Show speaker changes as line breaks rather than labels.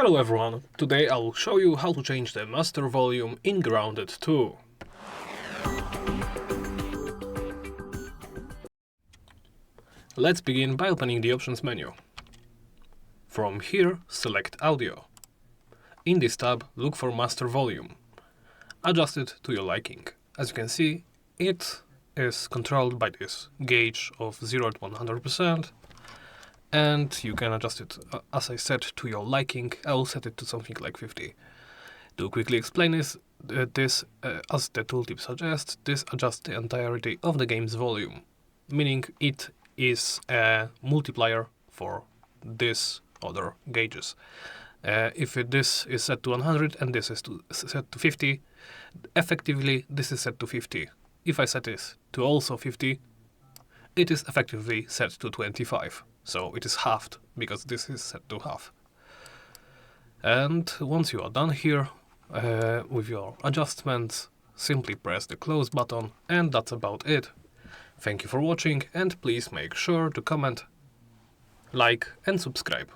Hello everyone, today I will show you how to change the master volume in Grounded 2. Let's begin by opening the options menu. From here, select Audio. In this tab, look for master volume. Adjust it to your liking. As you can see, it is controlled by this gauge of 0 to 100%. And you can adjust it, as I said, to your liking. I will set it to something like 50. To quickly explain this, as the tooltip suggests, this adjusts the entirety of the game's volume, meaning it is a multiplier for this other gauges. If this is set to 100 and this is set to 50, effectively this is set to 50. If I set this to also 50, it is effectively set to 25. So it is halved, because this is set to half. And once you are done here with your adjustments, simply press the close button, and that's about it. Thank you for watching, and please make sure to comment, like and subscribe.